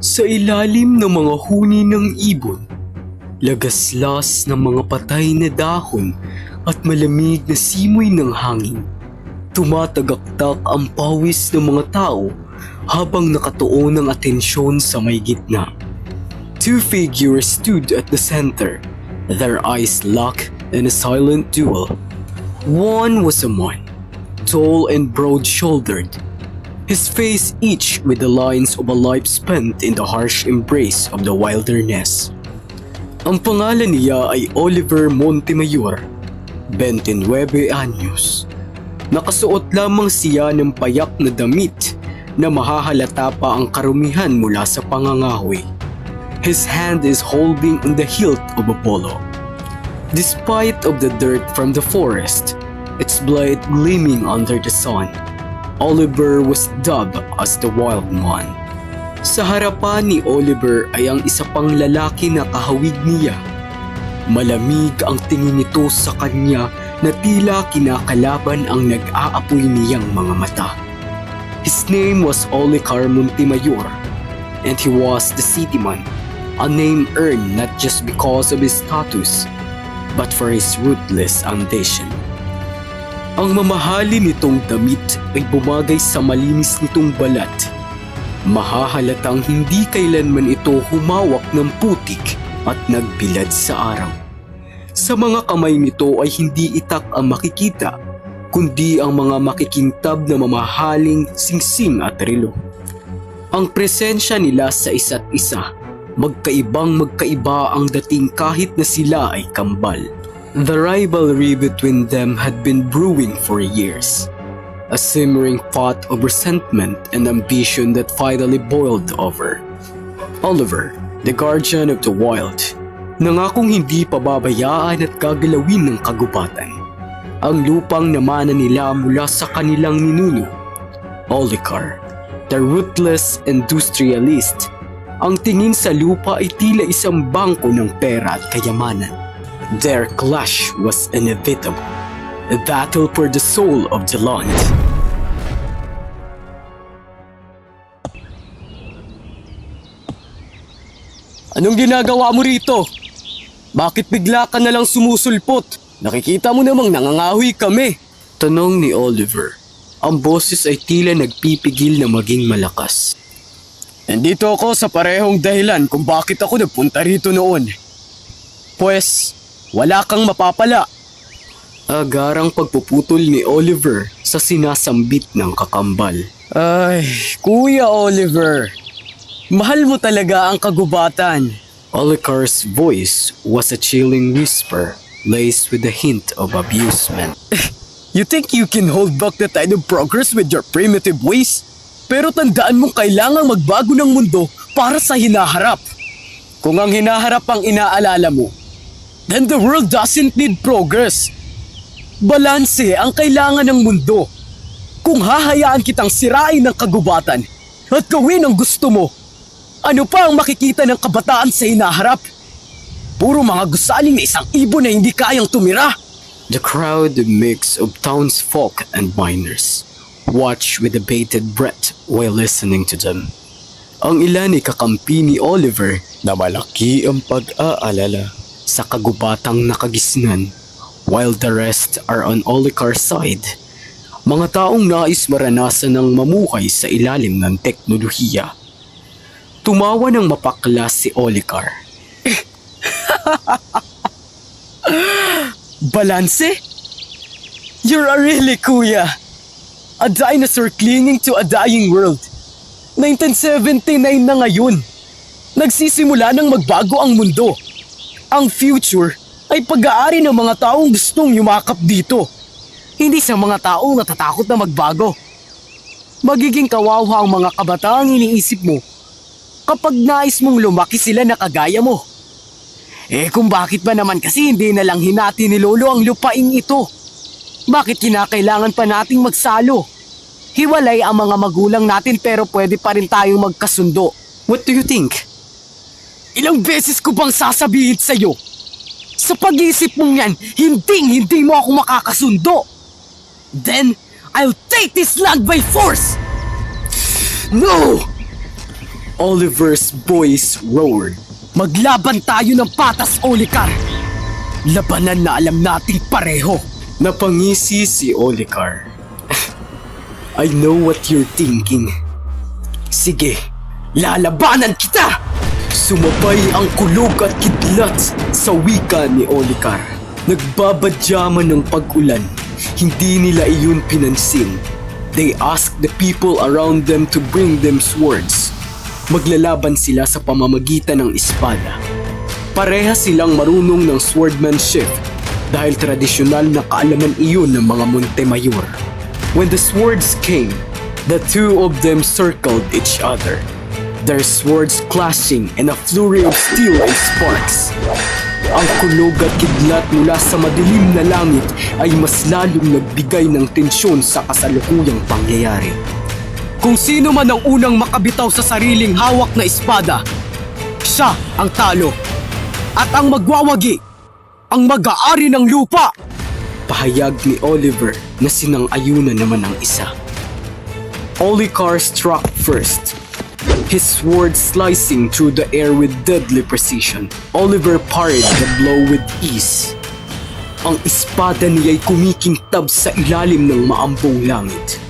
Sa ilalim ng mga huni ng ibon, lagaslas ng mga patay na dahon at malamig na simoy ng hangin, tumatagaktak ang pawis ng mga tao habang nakatuon ang atensyon sa may gitna. Two figures stood at the center, their eyes locked in a silent duel. One was a man, tall and broad-shouldered, his face etched with the lines of a life spent in the harsh embrace of the wilderness. Ang pangalan niya ay Oliver Montemayor, 29 anyos. Nakasuot lamang siya ng payak na damit na mahahalata pa ang karumihan mula sa pangangahoy. His hand is holding on the hilt of a polo. Despite of the dirt from the forest, its blade gleaming under the sun, Oliver was dubbed as the Wild Man. Sa harapan ni Oliver ay ang isa pang lalaki na kahawig niya. Malamig ang tingin nito sa kanya na tila kinakalaban ang nag-aapoy niyang mga mata. His name was Olicar Montemayor, and he was the city man, a name earned not just because of his status, but for his ruthless ambition. Ang mamahali nitong damit ay bumagay sa malinis nitong balat. Mahahalatang hindi kailanman ito humawak ng putik at nagbilad sa araw. Sa mga kamay nito ay hindi itak ang makikita, kundi ang mga makikintab na mamahaling singsing at relo. Ang presensya nila sa isa't isa, magkaibang-magkaiba ang dating kahit na sila ay kambal. The rivalry between them had been brewing for years. A simmering pot of resentment and ambition that finally boiled over. Oliver, the guardian of the wild, nangakong hindi pababayaan at gagalawin ng kagubatan ang lupang namana nila mula sa kanilang ninuno. Olicar, the ruthless industrialist, ang tingin sa lupa ay tila isang bangko ng pera at kayamanan. Their clash was inevitable, a battle for the soul of the land. Anong ginagawa mo rito? Bakit bigla ka nalang sumusulpot? Nakikita mo namang nangangahoy kami. Tanong ni Oliver. Ang boses ay tila nagpipigil na maging malakas. Nandito ako sa parehong dahilan kung bakit ako nagpunta rito noon. Pues, wala kang mapapala. Agarang pagpuputol ni Oliver sa sinasambit ng kakambal. Ay, Kuya Oliver, mahal mo talaga ang kagubatan. Olicar's voice was a chilling whisper laced with a hint of abusement. You think you can hold back the tide of progress with your primitive ways? Pero tandaan mong kailangang magbago ng mundo para sa hinaharap. Kung ang hinaharap ang inaalala mo, then the world doesn't need progress. Balanse ang kailangan ng mundo. Kung hahayaan kitang sirain ng kagubatan at gawin ang gusto mo, ano pa ang makikita ng kabataan sa hinaharap? Puro mga gusaling na isang ibon na hindi kayang tumira. The crowd, a mix of townsfolk and miners, watched with a bated breath while listening to them. Ang ilan ay kakampi ni Oliver na malaki ang pag-aalala sa kagubatang nakagisnan, while the rest are on Olicar's side. Mga taong nais maranasan ng mamuhay sa ilalim ng teknolohiya. Tumawa ng mapakla si Olicar. Balanse? You're a really kuya. A dinosaur clinging to a dying world. 1979 na ngayon. Nagsisimula ng magbago ang mundo. Ang future ay pag-aari ng mga taong gustong yumakap dito. Hindi sa mga taong natatakot na magbago. Magiging kawawa ang mga kabataang iniisip mo kapag nais mong lumaki sila na kagaya mo. Kung bakit ba naman kasi hindi na lang hinati ni Lolo ang lupaing ito? Bakit kinakailangan pa nating magsalo? Hiwalay ang mga magulang natin pero pwede pa rin tayong magkasundo. What do you think? Ilang beses ko bang sasabihin sa'yo? Sa pag-iisip mong yan, hindi mo ako makakasundo. Then, I'll take this land by force! No! Oliver's voice roared. Maglaban tayo ng patas, Olikar! Labanan na alam nating pareho. Napangisi si Olikar. I know what you're thinking. Sige, lalabanan kita! Sumabay ang kulog at kidlat sa wika ni Olikar. Nagbabadyaman ng pag-ulan. Hindi nila iyon pinansin. They asked the people around them to bring them swords. Maglalaban sila sa pamamagitan ng espada. Pareha silang marunong ng swordmanship dahil tradisyonal na kaalaman iyon ng mga Montemayor. When the swords came, the two of them circled each other, their swords clashing in a flurry of steel and sparks. Ang kulog at kidlat mula sa madilim na langit ay mas lalong nagbigay ng tensyon sa kasalukuyang pangyayari. Kung sino man ang unang makabitaw sa sariling hawak na espada, siya ang talo. At ang magwawagi, ang mag-aari ng lupa. Pahayag ni Oliver na sinang-ayunan naman ang isa. Olikar struck first, his sword slicing through the air with deadly precision. Oliver parried the blow with ease. Ang espada niya'y kumikintab sa ilalim ng maambong langit.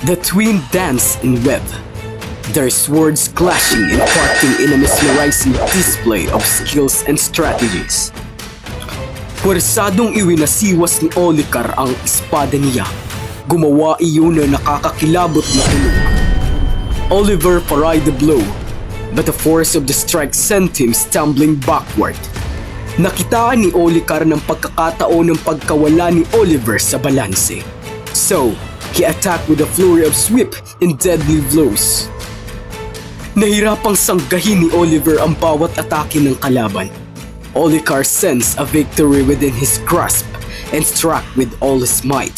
The twin danced in web, their swords clashing and parting in a mesmerizing display of skills and strategies. Pwersadong iwinasiwas ni Olikar ang espada niya. Gumawa iyon na nakakakilabot na tunog. Oliver parried the blow, but the force of the strike sent him stumbling backward. Nakitaan ni Olikar ng pagkakataon ng pagkawala ni Oliver sa balanse. So, he attacked with a flurry of sweep and deadly blows. Nahirapang sanggahin ni Oliver ang bawat atake ng kalaban. Olikar sensed a victory within his grasp and struck with all his might.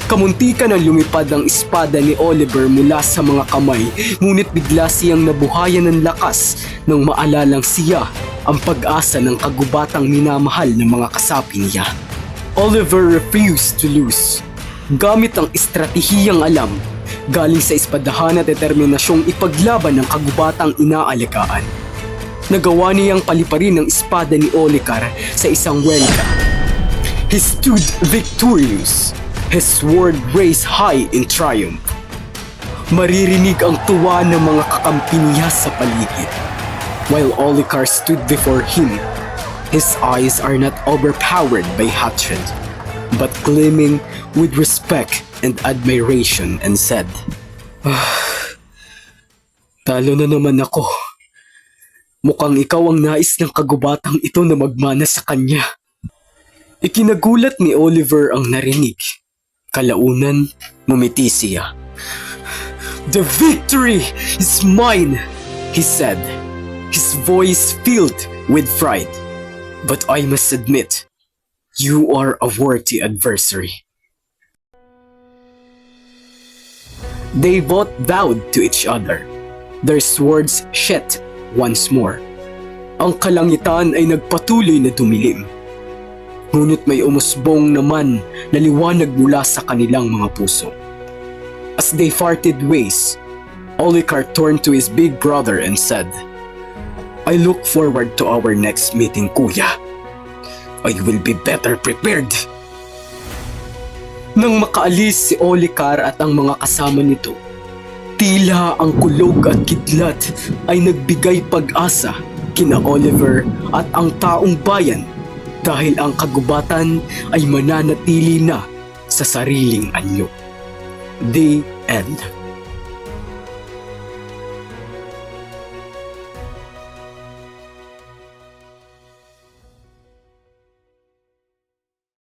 Kamuntikan ang lumipad ang espada ni Oliver mula sa mga kamay, ngunit bigla siyang nabuhayan ng lakas nang maalalang siya ang pag-asa ng kagubatang minamahal ng mga kasapi niya. Oliver refused to lose. Gamit ang estratehiyang alam, galing sa espadahan at determinasyong ipaglaban ng kagubatang inaalagaan. Nagawa niyang paliparin ang espada ni Olikar sa isang welga. He stood victorious, his sword raised high in triumph. Maririnig ang tuwa ng mga kakampi niya sa paligid. While Olikar stood before him, his eyes are not overpowered by hatred, but gleaming with respect and admiration, and said, Talo na naman ako. Mukhang ikaw ang nais ng kagubatang ito na magmana sa kanya. Ikinagulat ni Oliver ang narinig. Kalaunan, ngumiti siya. The victory is mine, he said, his voice filled with pride. But I must admit, you are a worthy adversary. They both bowed to each other. Their swords shet once more. Ang kalangitan ay nagpatuloy na dumilim. Ngunit may umusbong naman na liwanag mula sa kanilang mga puso. As they parted ways, Olikar turned to his big brother and said, I look forward to our next meeting, Kuya. I will be better prepared. Nang makaalis si Olikar at ang mga kasama nito, tila ang kulog at kidlat ay nagbigay pag-asa kina Oliver at ang taong bayan dahil ang kagubatan ay mananatili na sa sariling anyo. The end.